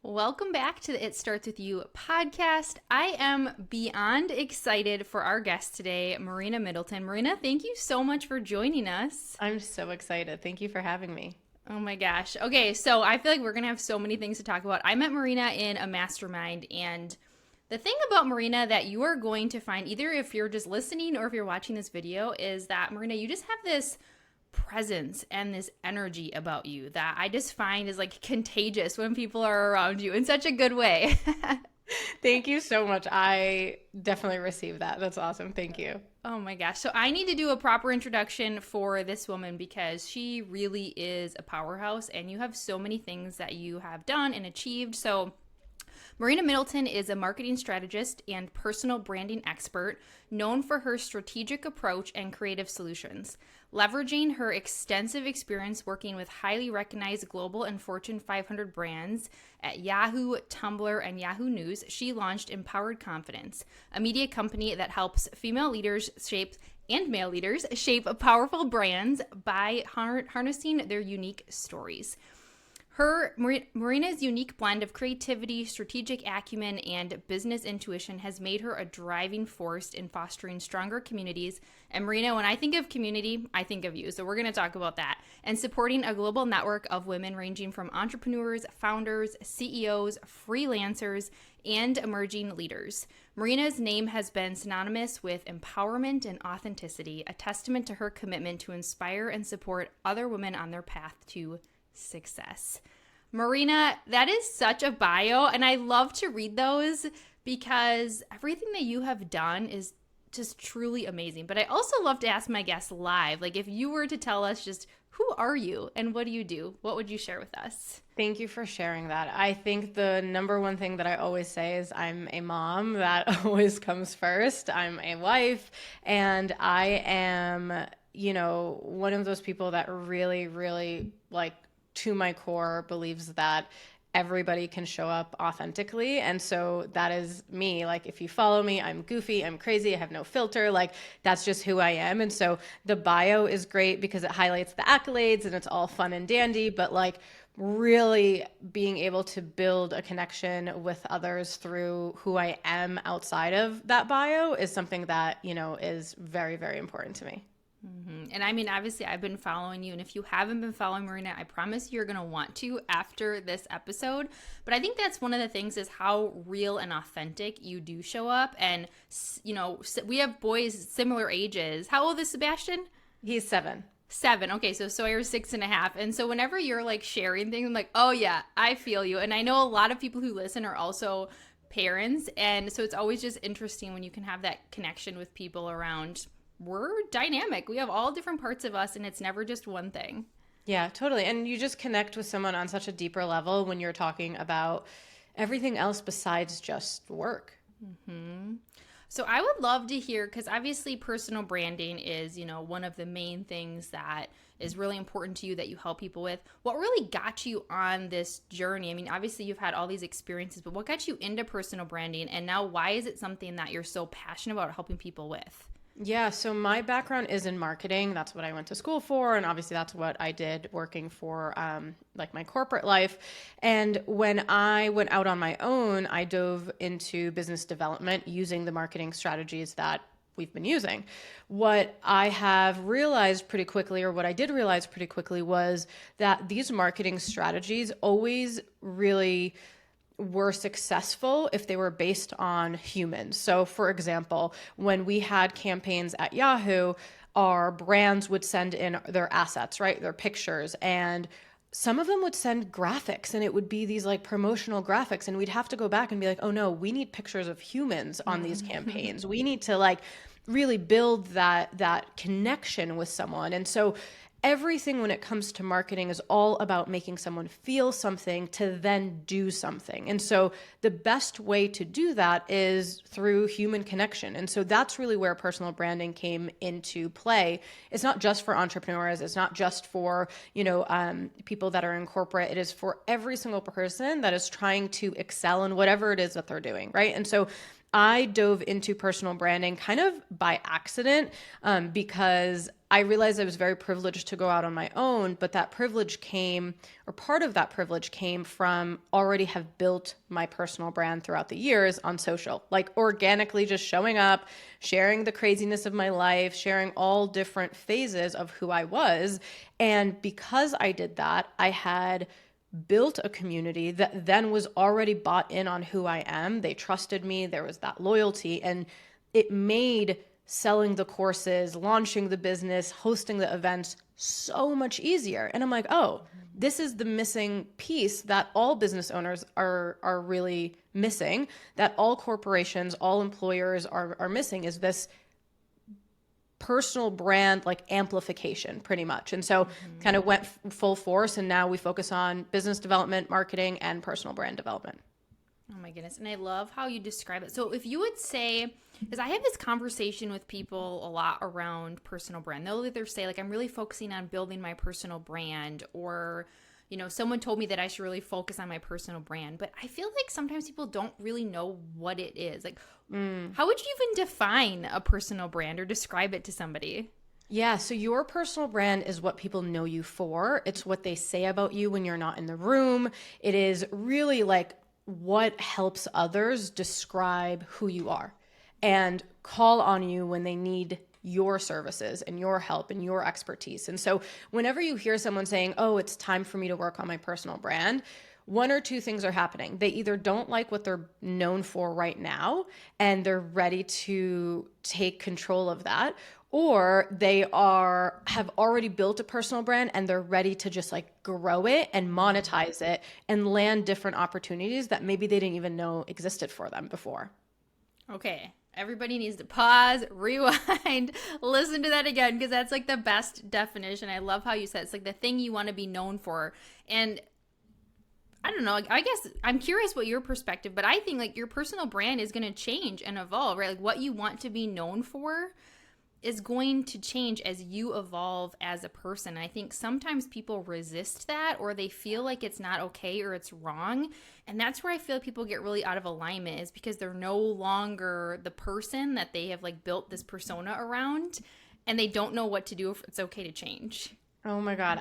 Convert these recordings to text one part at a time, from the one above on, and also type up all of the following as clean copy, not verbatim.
Welcome back to the It Starts With You podcast. I am beyond excited for our guest today, Marina Middleton. Marina, thank you so much for joining us. I'm so excited. Thank you for having me. Oh my gosh. Okay, so I feel like we're going to have so many things to talk about. I met Marina in a mastermind, and the thing about Marina that you are going to find, either if you're just listening or if you're watching this video, is that Marina, you just have this presence and this energy about you that I just find is like contagious when people are around you in such a good way. Thank you so much. I definitely received that. That's awesome. Thank you. Oh my gosh. So I need to do a proper introduction for this woman because she really is a powerhouse and you have so many things that you have done and achieved. So Marina Middleton is a marketing strategist and personal branding expert known for her strategic approach and creative solutions. Leveraging her extensive experience working with highly recognized global and Fortune 500 brands at Yahoo, Tumblr, and Yahoo News, she launched Empowered Confidence, a media company that helps female leaders shape and male leaders shape powerful brands by harnessing their unique stories. Marina's unique blend of creativity, strategic acumen, and business intuition has made her a driving force in fostering stronger communities. And Marina, when I think of community, I think of you. So we're going to talk about that. And supporting a global network of women ranging from entrepreneurs, founders, CEOs, freelancers, and emerging leaders. Marina's name has been synonymous with empowerment and authenticity, a testament to her commitment to inspire and support other women on their path to success. Marina, that is such a bio, and I love to read those because everything that you have done is just truly amazing. But I also love to ask my guests live, like if you were to tell us just who are you and what do you do, what would you share with us? Thank you for sharing that. I think the number one thing that I always say is I'm a mom. That always comes first. I'm a wife, and I am, one of those people that really, really like to my core believes that everybody can show up authentically. And so that is me. Like if you follow me, I'm goofy, I'm crazy, I have no filter. Like that's just who I am. And so the bio is great because it highlights the accolades and it's all fun and dandy, but like really being able to build a connection with others through who I am outside of that bio is something that, is very, very important to me. Mm-hmm. And I mean, obviously, I've been following you. And if you haven't been following Marina, I promise you're going to want to after this episode. But I think that's one of the things is how real and authentic you do show up. And, we have boys similar ages. How old is Sebastian? He's 7. 7. Okay, so Sawyer's 6.5. And so whenever you're like sharing things, I'm like, oh yeah, I feel you. And I know a lot of people who listen are also parents. And so it's always just interesting when you can have that connection with people around. We're dynamic. We have all different parts of us and it's never just one thing. Yeah, totally. And you just connect with someone on such a deeper level when you're talking about everything else besides just work. Mm-hmm. So I would love to hear, because obviously personal branding is, one of the main things that is really important to you that you help people with. What really got you on this journey? I mean, obviously you've had all these experiences, but what got you into personal branding? And now why is it something that you're so passionate about helping people with? Yeah, so my background is in marketing. That's what I went to school for. And obviously that's what I did working for like my corporate life. And when I went out on my own, I dove into business development using the marketing strategies that we've been using. What I have realized pretty quickly, or what I did realize pretty quickly, was that these marketing strategies always really were successful if they were based on humans. So for example, when we had campaigns at Yahoo, our brands would send in their assets, right? Their pictures, and some of them would send graphics, and it would be these like promotional graphics, and we'd have to go back and be like, oh no, we need pictures of humans on these campaigns. We need to like really build that connection with someone. And so everything when it comes to marketing is all about making someone feel something to then do something. And so the best way to do that is through human connection. And so that's really where personal branding came into play. It's not just for entrepreneurs. It's not just for, people that are in corporate. It is for every single person that is trying to excel in whatever it is that they're doing, right? And so I dove into personal branding kind of by accident, because I realized I was very privileged to go out on my own, but that privilege came, or part of that privilege came from already have built my personal brand throughout the years on social, like organically just showing up, sharing the craziness of my life, sharing all different phases of who I was. And because I did that, I had built a community that then was already bought in on who I am. They trusted me. There was that loyalty, and it made selling the courses, launching the business, hosting the events so much easier. And I'm like, oh, this is the missing piece that all business owners are really missing, that all corporations, all employers are missing, is this personal brand like amplification pretty much. And so kind of went full force, and now we focus on business development, marketing, and personal brand development. Oh my goodness. And I love how you describe it. So if you would say, because I have this conversation with people a lot around personal brand, they'll either say like, I'm really focusing on building my personal brand, or, you know, someone told me that I should really focus on my personal brand. But I feel like sometimes people don't really know what it is. Like, how would you even define a personal brand or describe it to somebody? Yeah, so your personal brand is what people know you for. It's what they say about you when you're not in the room. It is really like what helps others describe who you are and call on you when they need your services and your help and your expertise. And so whenever you hear someone saying, oh, it's time for me to work on my personal brand, one or two things are happening. They either don't like what they're known for right now and they're ready to take control of that, or they have already built a personal brand and they're ready to just like grow it and monetize it and land different opportunities that maybe they didn't even know existed for them before. Okay. Everybody needs to pause, rewind, listen to that again, because that's like the best definition. I love how you said it's like the thing you want to be known for. And I don't know, I guess I'm curious what your perspective, but I think like your personal brand is going to change and evolve, right? Like what you want to be known for is going to change as you evolve as a person. I think sometimes people resist that, or they feel like it's not okay or it's wrong. And that's where I feel people get really out of alignment, is because they're no longer the person that they have like built this persona around, and they don't know what to do if it's okay to change. Oh my God.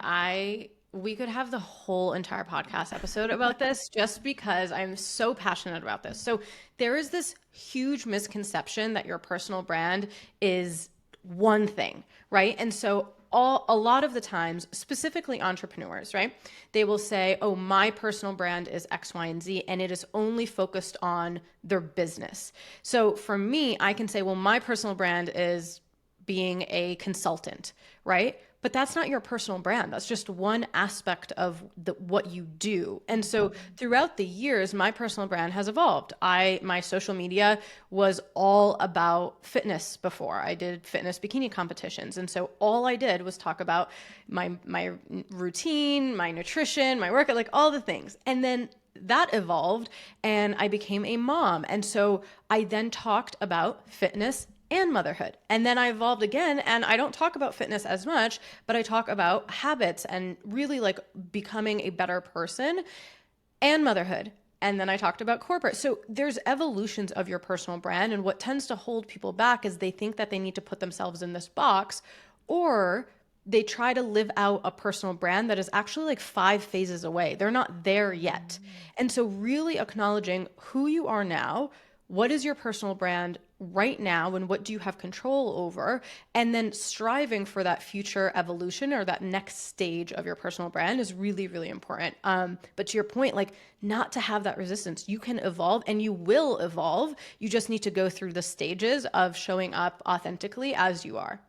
We could have the whole entire podcast episode about this just because I'm so passionate about this. So there is this huge misconception that your personal brand is one thing, right? And so a lot of the times, specifically entrepreneurs, right? They will say, oh, my personal brand is X, Y, and Z, and it is only focused on their business. So for me, I can say, well, my personal brand is being a consultant, right? But that's not your personal brand. That's just one aspect of what you do. And so throughout the years, my personal brand has evolved. My social media was all about fitness before. I did fitness bikini competitions. And so all I did was talk about my routine, my nutrition, my workout, like all the things. And then that evolved and I became a mom. And so I then talked about fitness and motherhood. And then I evolved again, and I don't talk about fitness as much, but I talk about habits and really like becoming a better person and motherhood. And then I talked about corporate. So there's evolutions of your personal brand. And what tends to hold people back is they think that they need to put themselves in this box, or they try to live out a personal brand that is actually like 5 phases away. They're not there yet. And so really acknowledging who you are now, what is your personal brand right now, and what do you have control over? And then striving for that future evolution or that next stage of your personal brand is really, really important. But to your point, like not to have that resistance. You can evolve and you will evolve. You just need to go through the stages of showing up authentically as you are.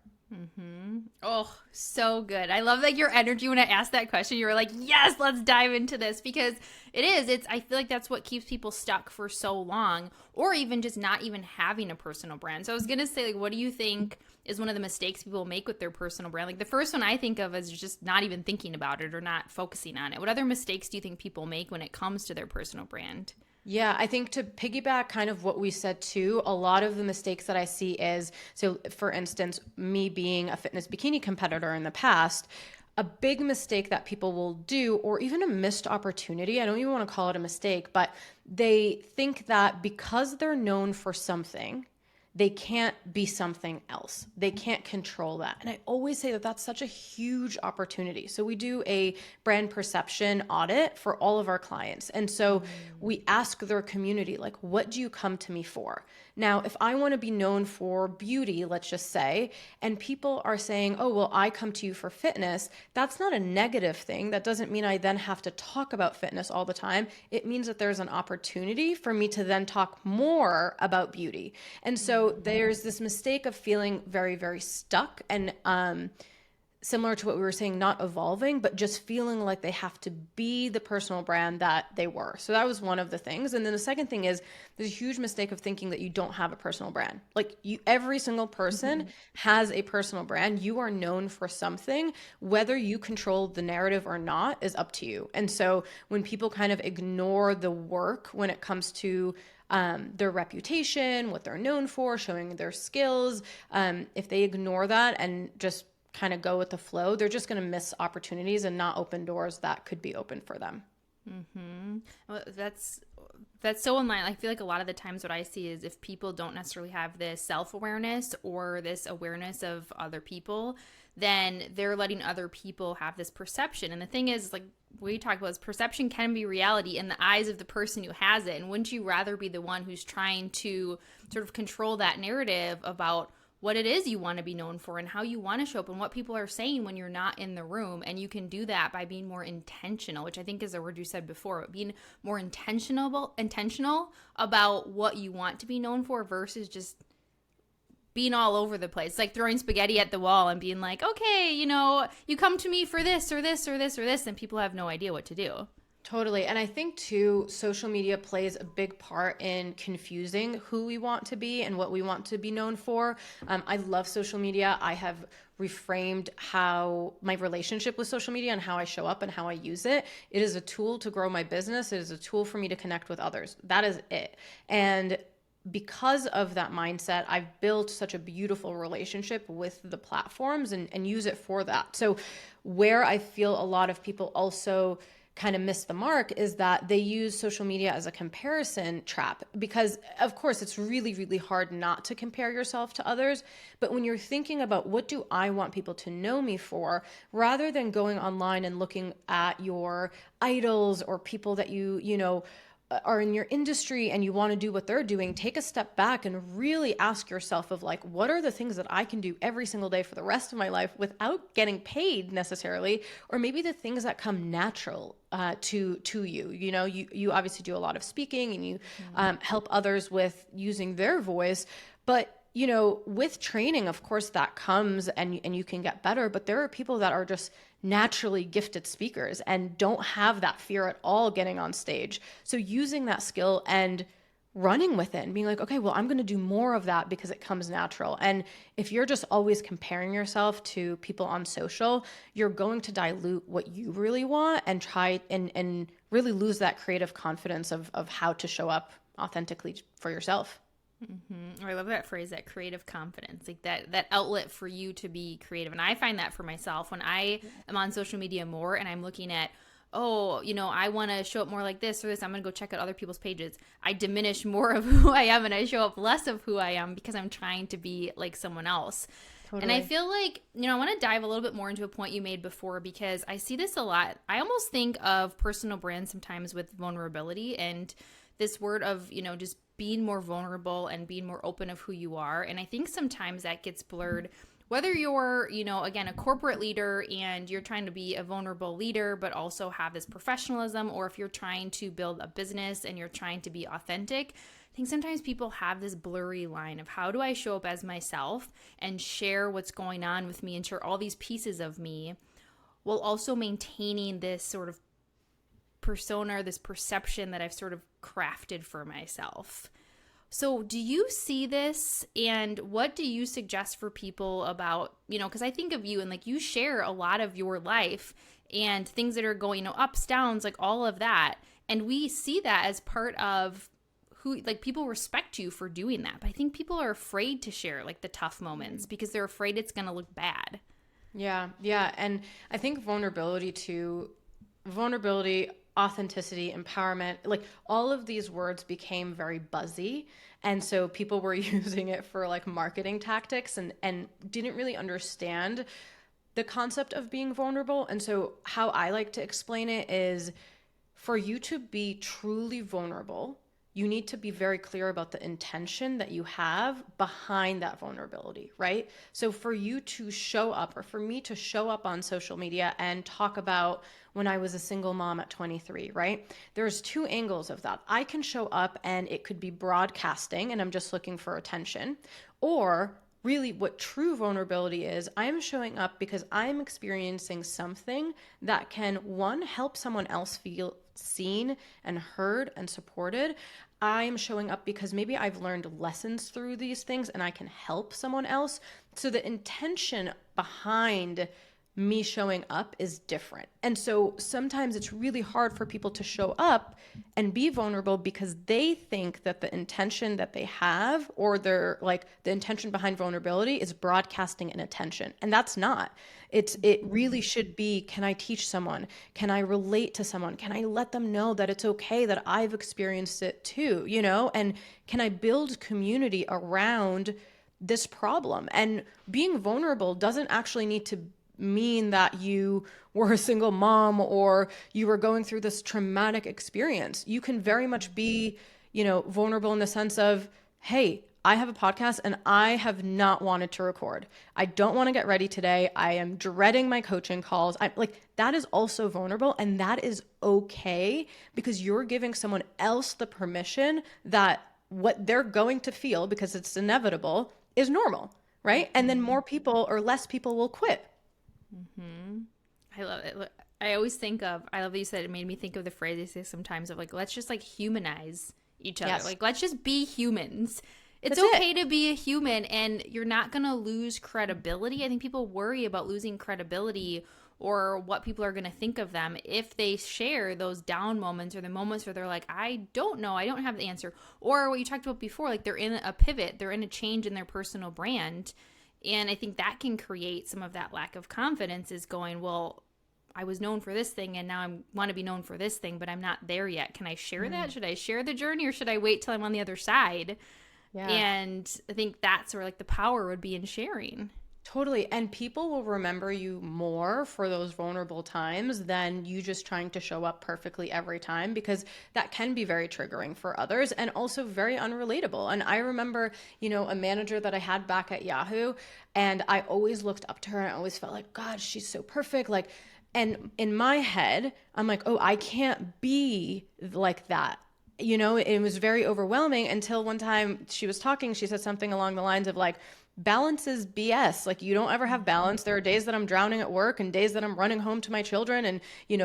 Oh, so good. I love like your energy when I asked that question. You were like, yes, let's dive into this, because I feel like that's what keeps people stuck for so long, or even just not even having a personal brand. So I was going to say, like, what do you think is one of the mistakes people make with their personal brand? Like the first one I think of is just not even thinking about it or not focusing on it. What other mistakes do you think people make when it comes to their personal brand? Yeah, I think to piggyback kind of what we said too, a lot of the mistakes that I see is, so for instance, me being a fitness bikini competitor in the past, a big mistake that people will do, or even a missed opportunity, I don't even want to call it a mistake, but they think that because they're known for something, they can't be something else. They can't control that. And I always say that that's such a huge opportunity. So we do a brand perception audit for all of our clients. And so we ask their community, like, what do you come to me for? Now, if I want to be known for beauty, let's just say, and people are saying, oh, well, I come to you for fitness, that's not a negative thing. That doesn't mean I then have to talk about fitness all the time. It means that there's an opportunity for me to then talk more about beauty. And so there's this mistake of feeling very, very stuck and similar to what we were saying, not evolving, but just feeling like they have to be the personal brand that they were. So that was one of the things. And then the second thing is there's a huge mistake of thinking that you don't have a personal brand. Like every single person has a personal brand. You are known for something. Whether you control the narrative or not is up to you. And so when people kind of ignore the work when it comes to their reputation, what they're known for, showing their skills, if they ignore that and just kind of go with the flow, they're just going to miss opportunities and not open doors that could be open for them. Well, that's so in line. I feel like a lot of the times what I see is if people don't necessarily have this self-awareness or this awareness of other people, then they're letting other people have this perception. And the thing is, like we talked about, is perception can be reality in the eyes of the person who has it. And wouldn't you rather be the one who's trying to sort of control that narrative about what it is you want to be known for and how you want to show up and what people are saying when you're not in the room? And you can do that by being more intentional, which I think is a word you said before, but being more intentional about what you want to be known for versus just being all over the place, like throwing spaghetti at the wall and being like, okay, you come to me for this or this or this or this, and people have no idea what to do. Totally. And I think too, social media plays a big part in confusing who we want to be and what we want to be known for. I love social media. I have reframed how my relationship with social media and how I show up and how I use it. It is a tool to grow my business. It is a tool for me to connect with others. That is it. And because of that mindset, I've built such a beautiful relationship with the platforms and use it for that. So where I feel a lot of people also kind of miss the mark is that they use social media as a comparison trap, because of course it's really, really hard not to compare yourself to others. But when you're thinking about what do I want people to know me for, rather than going online and looking at your idols or people that you know are in your industry and you want to do what they're doing, take a step back and really ask yourself of like, what are the things that I can do every single day for the rest of my life without getting paid necessarily, or maybe the things that come natural to you. You obviously do a lot of speaking and you help others with using their voice, but with training, of course, that comes and you can get better, but there are people that are just naturally gifted speakers and don't have that fear at all getting on stage. So using that skill and running with it and being like, okay, well, I'm going to do more of that because it comes natural. And if you're just always comparing yourself to people on social, you're going to dilute what you really want and try and really lose that creative confidence of how to show up authentically for yourself. I love that phrase, that creative confidence, like that outlet for you to be creative. And I find that for myself when I am on social media more and I'm looking at, I want to show up more like this or this, I'm going to go check out other people's pages. I diminish more of who I am and I show up less of who I am because I'm trying to be like someone else. Totally. And I feel like, I want to dive a little bit more into a point you made before, because I see this a lot. I almost think of personal brands sometimes with vulnerability and this word of, just being more vulnerable and being more open of who you are. And I think sometimes that gets blurred, whether you're, again, a corporate leader and you're trying to be a vulnerable leader, but also have this professionalism, or if you're trying to build a business and you're trying to be authentic. I think sometimes people have this blurry line of how do I show up as myself and share what's going on with me and share all these pieces of me while also maintaining this sort of persona, this perception that I've sort of crafted for myself. So do you see this, and what do you suggest for people about, because I think of you and like you share a lot of your life and things that are going, ups, downs, like all of that. And we see that as part of who, like, people respect you for doing that. But I think people are afraid to share like the tough moments because they're afraid it's going to look bad. Yeah, yeah. And I think vulnerability, authenticity, empowerment, like all of these words became very buzzy. And so people were using it for like marketing tactics and didn't really understand the concept of being vulnerable. And so how I like to explain it is for you to be truly vulnerable, you need to be very clear about the intention that you have behind that vulnerability, right? So for you to show up, or for me to show up on social media and talk about when I was a single mom at 23, right? There's two angles of that. I can show up and it could be broadcasting and I'm just looking for attention, or really what true vulnerability is, I'm showing up because I'm experiencing something that can, one, help someone else feel seen and heard and supported. I'm showing up because maybe I've learned lessons through these things and I can help someone else. So the intention behind me showing up is different. And so sometimes it's really hard for people to show up and be vulnerable because they think that the intention that they have, or their like the intention behind vulnerability, is broadcasting an attention. And that's not. It really should be, can I teach someone? Can I relate to someone? Can I let them know that it's okay that I've experienced it too, you know? And can I build community around this problem? And being vulnerable doesn't actually need to mean that you were a single mom or you were going through this traumatic experience. You can very much be, vulnerable in the sense of, hey, I have a podcast and I have not wanted to record. I don't want to get ready today. I am dreading my coaching calls. I like that is also vulnerable, and that is okay because you're giving someone else the permission that what they're going to feel, because it's inevitable, is normal, right? And then more people or less people will quit. I love it. I always think of, I love that you said it, made me think of the phrase they say sometimes of like, let's just like humanize each other. Yes. Like, let's just be humans. It's That's okay it. to be a human and you're not going to lose credibility. I think people worry about losing credibility or what people are going to think of them if they share those down moments or the moments where they're like, I don't know, I don't have the answer. Or what you talked about before, like they're in a pivot, they're in a change in their personal brand. And I think that can create some of that lack of confidence, is going, well, I was known for this thing and now I want to be known for this thing, but I'm not there yet. Can I share that? Should I share the journey or should I wait till I'm on the other side? Yeah. And I think that's where like the power would be in sharing. Totally. And people will remember you more for those vulnerable times than you just trying to show up perfectly every time, because that can be very triggering for others and also very unrelatable. And I remember, a manager that I had back at Yahoo, and I always looked up to her and I always felt like, God, she's so perfect. Like, and in my head, I'm like, oh, I can't be like that. It was very overwhelming until one time she was talking, she said something along the lines of like, balance is BS. Like, you don't ever have balance. There are days that I'm drowning at work and days that I'm running home to my children and,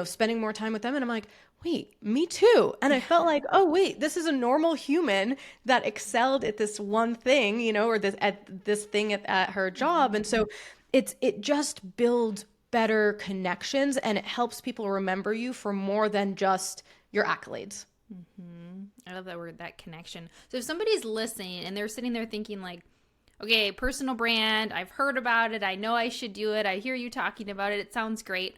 spending more time with them. And I'm like, wait, me too. And I felt like, oh, wait, this is a normal human that excelled at this one thing, or this thing at her job. And so it just builds better connections and it helps people remember you for more than just your accolades. I love that word, that connection. So if somebody's listening and they're sitting there thinking like, okay, personal brand, I've heard about it, I know I should do it, I hear you talking about it, it sounds great.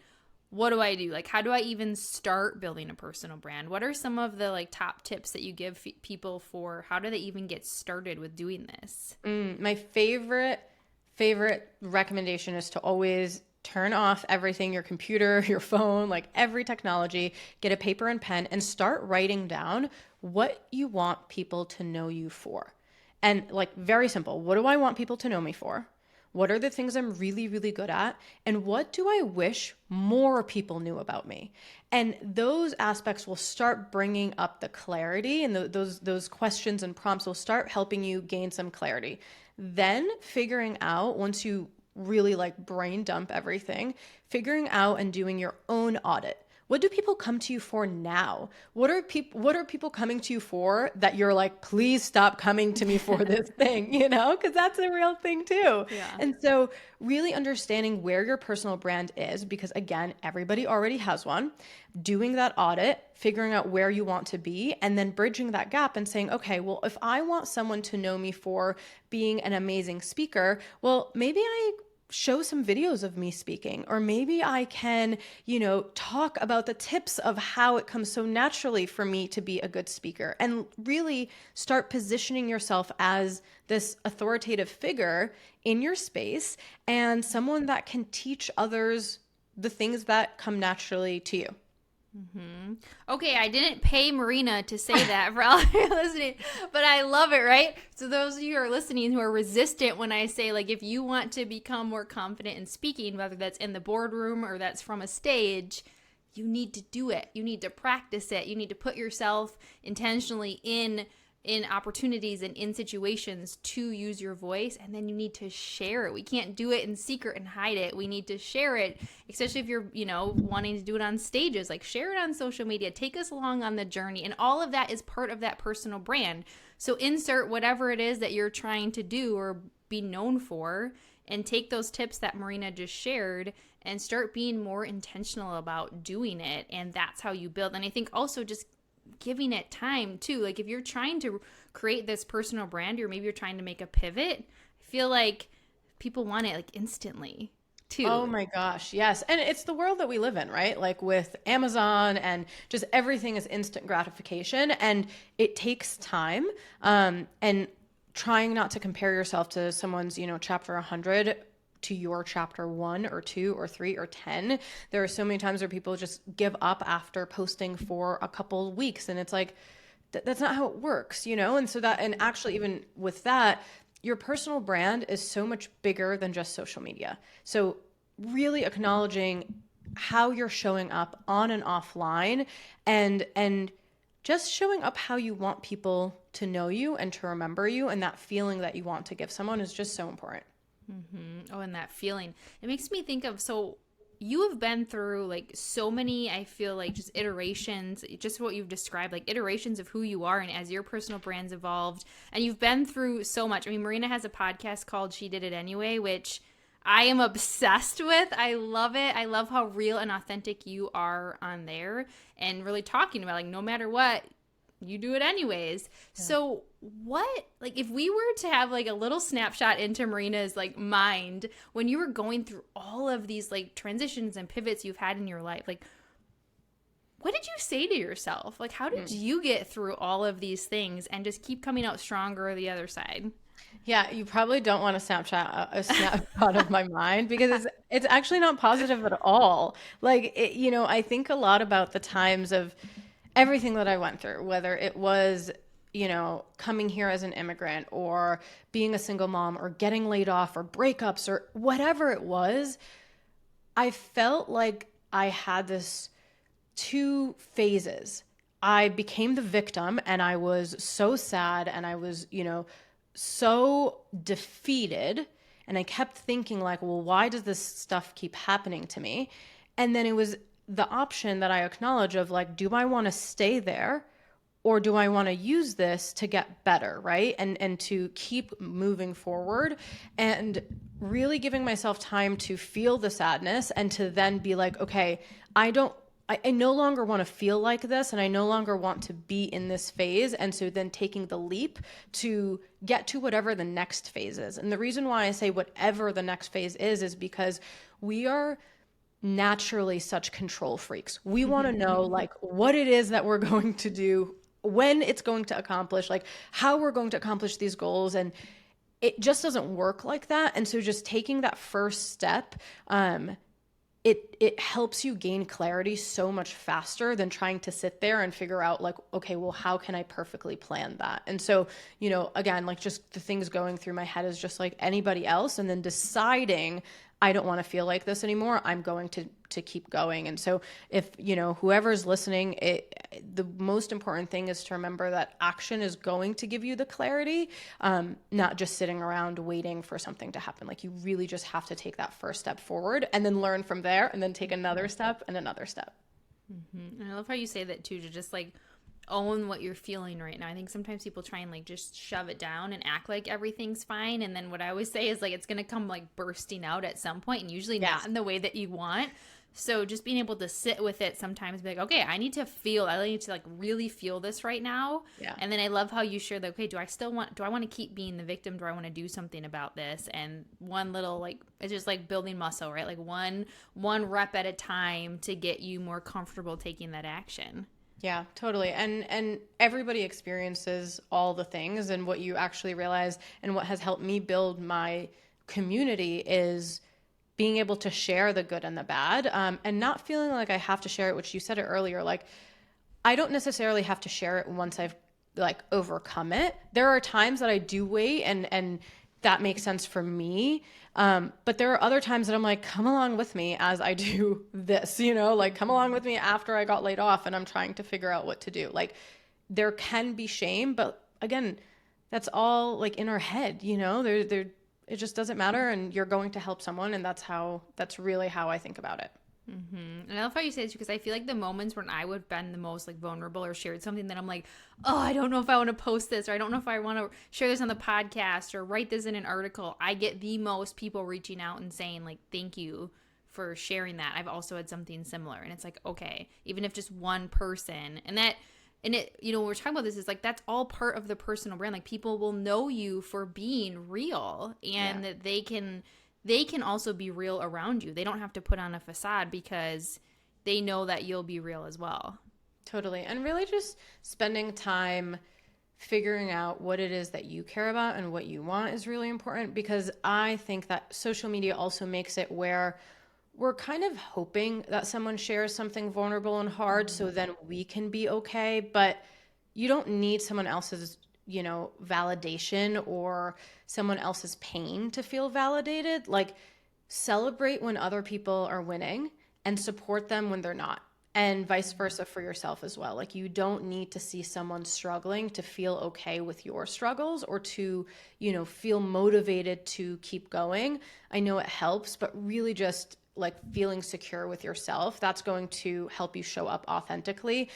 What do I do? Like, how do I even start building a personal brand? What are some of the like top tips that you give people for how do they even get started with doing this? My favorite recommendation is to always turn off everything, your computer, your phone, like every technology, get a paper and pen and start writing down what you want people to know you for. And like very simple, what do I want people to know me for? What are the things I'm really, really good at? And what do I wish more people knew about me? And those aspects will start bringing up the clarity, and those questions and prompts will start helping you gain some clarity. Then figuring out, once you really like brain dump everything, figuring out and doing your own audit. What do people come to you for now? What are people coming to you for that you're like, please stop coming to me for this thing, because that's a real thing too. Yeah. And so really understanding where your personal brand is, because again, everybody already has one, doing that audit, figuring out where you want to be, and then bridging that gap and saying, okay, well, if I want someone to know me for being an amazing speaker, well, maybe I show some videos of me speaking, or maybe I can, talk about the tips of how it comes so naturally for me to be a good speaker, and really start positioning yourself as this authoritative figure in your space and someone that can teach others the things that come naturally to you. Okay, I didn't pay Marina to say that for all of you listening, but I love it, right? So those of you who are listening who are resistant when I say, like, if you want to become more confident in speaking, whether that's in the boardroom or that's from a stage, you need to do it. You need to practice it. You need to put yourself intentionally in opportunities and in situations to use your voice, and then you need to share it. We can't do it in secret and hide it. We need to share it, especially if you're, wanting to do it on stages. Like, share it on social media. Take us along on the journey, and all of that is part of that personal brand. So insert whatever it is that you're trying to do or be known for, and take those tips that Marina just shared and start being more intentional about doing it. And that's how you build. And I think also just giving it time too. Like, if you're trying to create this personal brand, or maybe you're trying to make a pivot, I feel like people want it like instantly too. Oh my gosh, yes. And it's the world that we live in, right? Like with Amazon and just everything is instant gratification, and it takes time. And trying not to compare yourself to someone's, chapter 100 to your chapter 1 or 2 or 3 or 10. There are so many times where people just give up after posting for a couple weeks, and it's like, that's not how it works, And so that, and actually even with that, your personal brand is so much bigger than just social media. So really acknowledging how you're showing up on and offline, and just showing up how you want people to know you and to remember you, and that feeling that you want to give someone is just so important. Oh, and that feeling. It makes me think of, so you have been through like so many, I feel like, just iterations, just what you've described, like iterations of who you are, and as your personal brand's evolved, and you've been through so much. I mean, Marina has a podcast called She Did It Anyway, which I am obsessed with. I love it. I love how real and authentic you are on there, and really talking about, like, no matter what, you do it anyways. Yeah. So what, like, if we were to have like a little snapshot into Marina's like mind when you were going through all of these like transitions and pivots you've had in your life, like, what did you say to yourself? Like, how did you get through all of these things and just keep coming out stronger the other side? Yeah, you probably don't want a snapshot of my mind, because it's actually not positive at all. Like, I think a lot about the times of everything that I went through, whether it was, coming here as an immigrant, or being a single mom, or getting laid off, or breakups, or whatever it was. I felt like I had this two phases. I became the victim, and I was so sad, and I was, so defeated, and I kept thinking like, well, why does this stuff keep happening to me? And then it was the option that I acknowledge of like, do I want to stay there, or do I want to use this to get better, right? And to keep moving forward, and really giving myself time to feel the sadness, and to then be like, okay, I no longer want to feel like this, and I no longer want to be in this phase. And so then taking the leap to get to whatever the next phase is. And the reason why I say whatever the next phase is because we are naturally such control freaks. We want to know like what it is that we're going to do, when it's going to accomplish, like how we're going to accomplish these goals. And it just doesn't work like that. And so just taking that first step, it helps you gain clarity so much faster than trying to sit there and figure out like, okay, well, how can I perfectly plan that? And so, again, like just the things going through my head is just like anybody else. And then deciding, I don't want to feel like this anymore. I'm going to keep going. And so if, whoever's listening, the most important thing is to remember that action is going to give you the clarity, not just sitting around waiting for something to happen. Like, you really just have to take that first step forward, and then learn from there, and then take another step and another step. Mm-hmm. And I love how you say that too, to just like own what you're feeling right now. I think sometimes people try and like just shove it down and act like everything's fine, and then what I always say is like it's gonna come like bursting out at some point, and usually not in the way that you want. So just being able to sit with it sometimes, be like, okay, I need to like really feel this right now. Yeah. And then I love how you share that, okay, do I want to keep being the victim? Do I want to do something about this? And one little, like, it's just like building muscle, right? Like one rep at a time to get you more comfortable taking that action. Yeah, totally. And everybody experiences all the things, and what you actually realize and what has helped me build my community is being able to share the good and the bad, and not feeling like I have to share it, which you said it earlier. Like, I don't necessarily have to share it once I've like overcome it. There are times that I do wait, and that makes sense for me. But there are other times that I'm like, come along with me as I do this, like come along with me after I got laid off and I'm trying to figure out what to do. Like, there can be shame, but again, that's all like in our head, there it just doesn't matter, and you're going to help someone, and that's really how I think about it. And I love how you say this, because I feel like the moments when I would have been the most like vulnerable or shared something that I'm like, oh, I don't know if I want to post this, or I don't know if I want to share this on the podcast or write this in an article, I get the most people reaching out and saying like, thank you for sharing that. I've also had something similar. And it's like, okay, even if just one person, and it, when we're talking about this, is like, that's all part of the personal brand. Like, people will know you for being real, and that they can also be real around you. They don't have to put on a facade, because they know that you'll be real as well. Totally. And really just spending time figuring out what it is that you care about and what you want is really important, because I think that social media also makes it where we're kind of hoping that someone shares something vulnerable and hard so then we can be okay. But you don't need someone else's, validation or someone else's pain to feel validated. Like, celebrate when other people are winning and support them when they're not. And vice versa for yourself as well. Like, you don't need to see someone struggling to feel okay with your struggles, or to, feel motivated to keep going. I know it helps, but really just like feeling secure with yourself, that's going to help you show up authentically,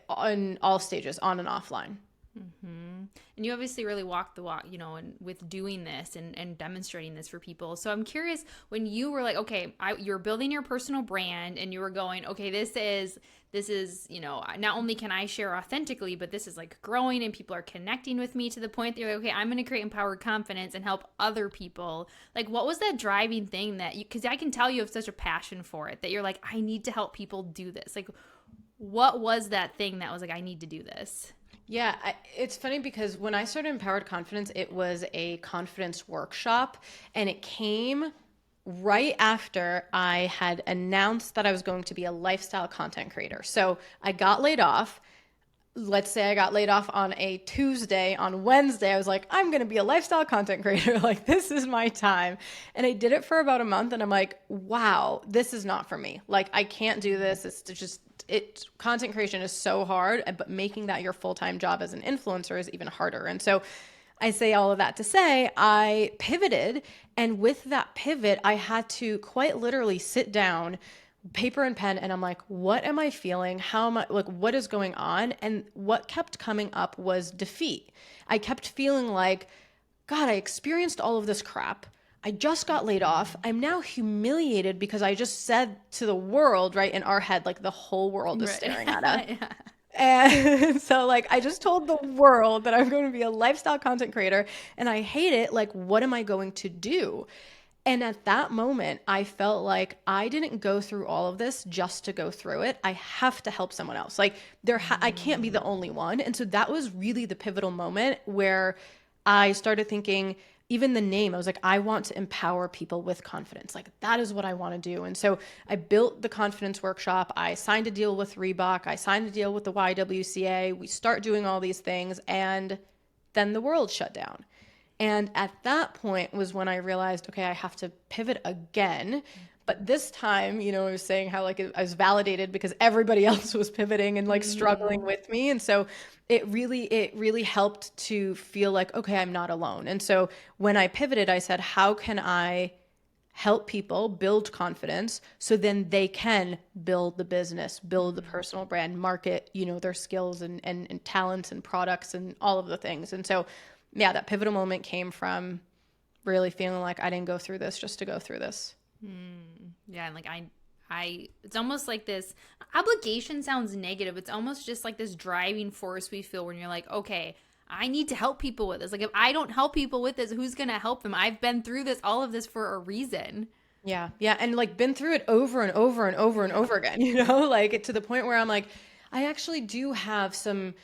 on all stages, on and offline. And you obviously really walk the walk, and with doing this and demonstrating this for people. So I'm curious, when you were like, okay, you're building your personal brand, and you were going, okay, this is, not only can I share authentically, but this is like growing, and people are connecting with me to the point that you're like, okay, I'm going to create empowered confidence and help other people. Like, what was that driving thing that because I can tell you have such a passion for it, that you're like, I need to help people do this. Like, what was that thing that was like, I need to do this? Yeah, it's funny because when I started Empowered Confidence, it was a confidence workshop, and it came right after I had announced that I was going to be a lifestyle content creator. So I got laid off. Let's say I got laid off on a Tuesday. On Wednesday, I was like, I'm going to be a lifestyle content creator. Like, this is my time. And I did it for about a month, and I'm like, wow, this is not for me. Like, I can't do this. Content creation is so hard, but making that your full-time job as an influencer is even harder. And so I say all of that to say I pivoted, and with that pivot, I had to quite literally sit down, paper and pen, and I'm like, what am I feeling? How am I, like, what is going on? And what kept coming up was defeat. I kept feeling like, God, I experienced all of this crap. I just got laid off. I'm now humiliated because I just said to the world, right, in our head, like the whole world is staring at us. Yeah. And so like, I just told the world that I'm going to be a lifestyle content creator, and I hate it. Like, what am I going to do? And at that moment, I felt like I didn't go through all of this just to go through it. I have to help someone else. Like, I can't be the only one. And so that was really the pivotal moment where I started thinking, even the name, I was like, I want to empower people with confidence. Like, that is what I want to do. And so I built the confidence workshop. I signed a deal with Reebok. I signed a deal with the YWCA. We start doing all these things, and then the world shut down. And at that point was when I realized, okay, I have to pivot again. But this time, I was saying how like I was validated because everybody else was pivoting and like struggling with me. And so it really helped to feel like, okay, I'm not alone. And so when I pivoted, I said, how can I help people build confidence so then they can build the business, build the personal brand, market, their skills and talents and products and all of the things. And so, yeah, that pivotal moment came from really feeling like I didn't go through this just to go through this. Yeah, and like it's almost like this obligation sounds negative. It's almost just like this driving force we feel when you're like, okay, I need to help people with this. Like if I don't help people with this, who's going to help them? I've been through all of this for a reason. Yeah. Yeah. And like been through it over and over and over and over again, like to the point where I'm like, I actually do have some,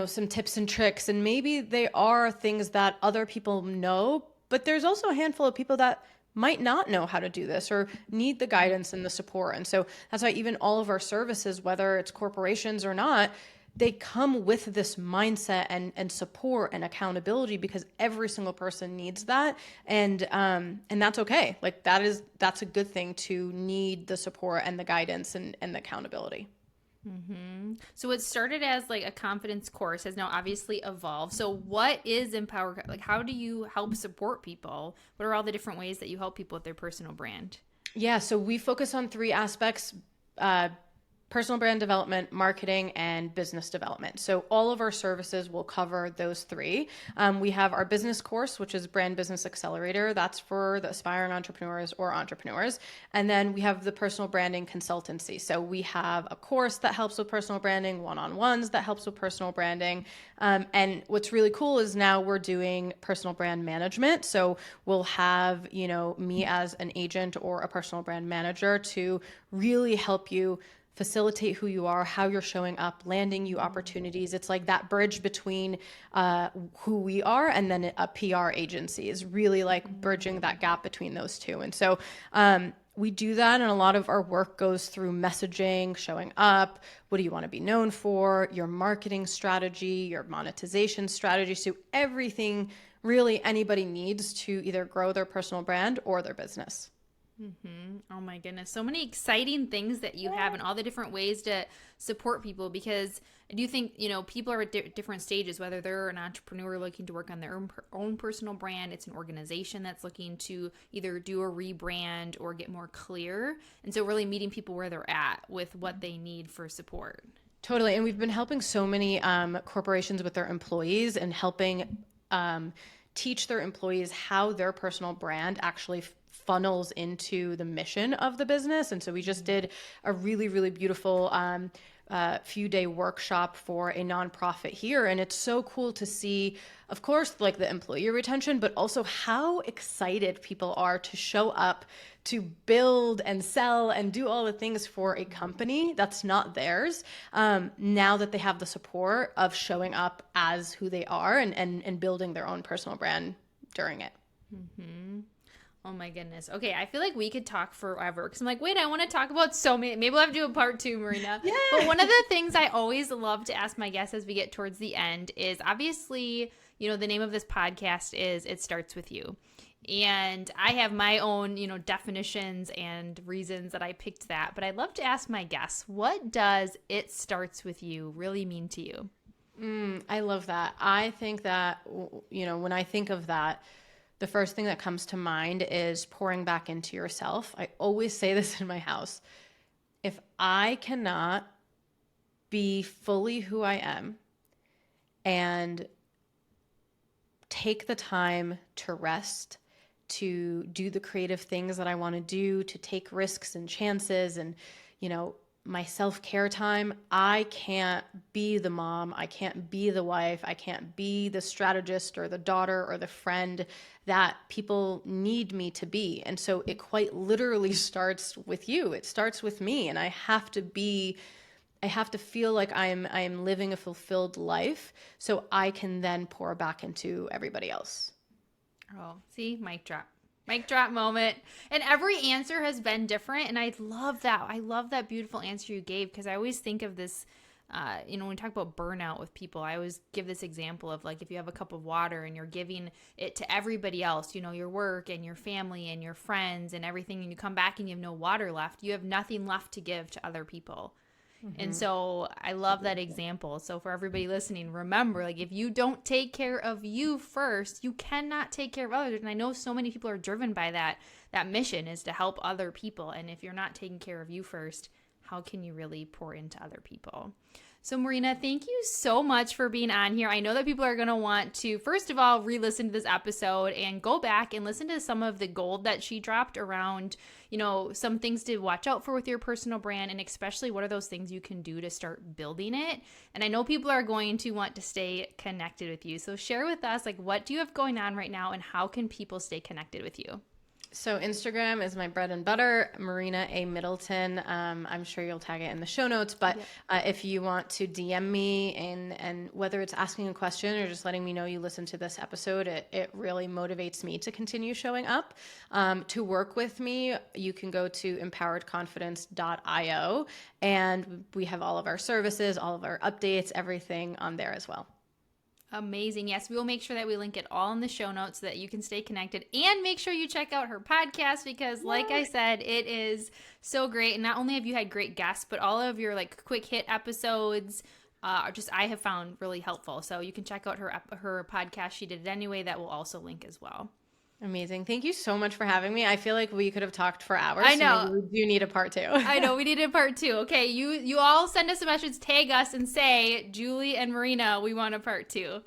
some tips and tricks. And maybe they are things that other people know, but there's also a handful of people that might not know how to do this or need the guidance and the support. And so that's why even all of our services, whether it's corporations or not, they come with this mindset and support and accountability because every single person needs that. And that's okay. Like that's a good thing to need the support and the guidance and the accountability. So it started as like a confidence course, has now obviously evolved. So what is Empower? Like how do you help support people? What are all the different ways that you help people with their personal brand? Yeah, so we focus on three aspects: personal brand development, marketing, and business development. So all of our services will cover those three. We have our business course, which is Brand Business Accelerator. That's for the aspiring entrepreneurs or entrepreneurs. And then we have the personal branding consultancy. So we have a course that helps with personal branding, one-on-ones that helps with personal branding. And what's really cool is now we're doing personal brand management. So we'll have, me as an agent or a personal brand manager to really help you facilitate who you are, how you're showing up, landing you opportunities. It's like that bridge between who we are and then a PR agency is really like bridging that gap between those two. And so we do that, and a lot of our work goes through messaging, showing up, what do you want to be known for, your marketing strategy, your monetization strategy. So everything really anybody needs to either grow their personal brand or their business. Oh my goodness. So many exciting things that you have and all the different ways to support people, because I do think, people are at different stages, whether they're an entrepreneur looking to work on their own personal brand, it's an organization that's looking to either do a rebrand or get more clear. And so really meeting people where they're at with what they need for support. Totally. And we've been helping so many corporations with their employees and helping teach their employees how their personal brand actually funnels into the mission of the business. And so we just did a really, really beautiful few-day workshop for a nonprofit here. And it's so cool to see, of course, like the employee retention, but also how excited people are to show up, to build and sell and do all the things for a company that's not theirs, now that they have the support of showing up as who they are and building their own personal brand during it. Oh my goodness. Okay, I feel like we could talk forever because I'm like, wait, I want to talk about so many. Maybe we'll have to do a part 2, Marina. Yeah. But one of the things I always love to ask my guests as we get towards the end is obviously, the name of this podcast is It Starts With You. And I have my own, definitions and reasons that I picked that. But I'd love to ask my guests, what does It Starts With You really mean to you? I love that. I think that, when I think of that, the first thing that comes to mind is pouring back into yourself. I always say this in my house. If I cannot be fully who I am and take the time to rest, to do the creative things that I want to do, to take risks and chances and, my self-care time, I can't be the mom, I can't be the wife, I can't be the strategist or the daughter or the friend that people need me to be. And so it quite literally starts with you. It starts with me, and I have to feel like I am living a fulfilled life so I can then pour back into everybody else. Oh, see, mic drop. Mic drop moment. And every answer has been different. And I love that. I love that beautiful answer you gave, because I always think of this, when we talk about burnout with people, I always give this example of like if you have a cup of water and you're giving it to everybody else, your work and your family and your friends and everything, and you come back and you have no water left, you have nothing left to give to other people. And so I love that example. So for everybody listening, remember, like if you don't take care of you first, you cannot take care of others. And I know so many people are driven by that mission is to help other people. And if you're not taking care of you first, how can you really pour into other people? So, Marina, thank you so much for being on here. I know that people are going to want to, first of all, re-listen to this episode and go back and listen to some of the gold that she dropped around, some things to watch out for with your personal brand, and especially what are those things you can do to start building it. And I know people are going to want to stay connected with you. So share with us, what do you have going on right now, and how can people stay connected with you? So Instagram is my bread and butter, Marina A. Middleton. I'm sure you'll tag it in the show notes, but if you want to DM me and whether it's asking a question or just letting me know you listened to this episode, it really motivates me to continue showing up. To work with me, you can go to empoweredconfidence.io, and we have all of our services, all of our updates, everything on there as well. Amazing. Yes, we will make sure that we link it all in the show notes so that you can stay connected, and make sure you check out her podcast because like I said, it is so great. And not only have you had great guests, but all of your quick hit episodes I have found really helpful. So you can check out her podcast. She did it anyway. That will also link as well. Amazing. Thank you so much for having me. I feel like we could have talked for hours. I know. So maybe we do need a part 2. I know. We need a part 2. Okay. You all send us a message, tag us, and say, Julie and Marina, we want a part 2.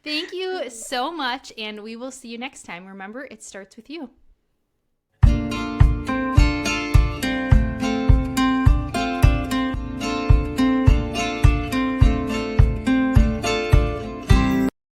Thank you so much. And we will see you next time. Remember, it starts with you.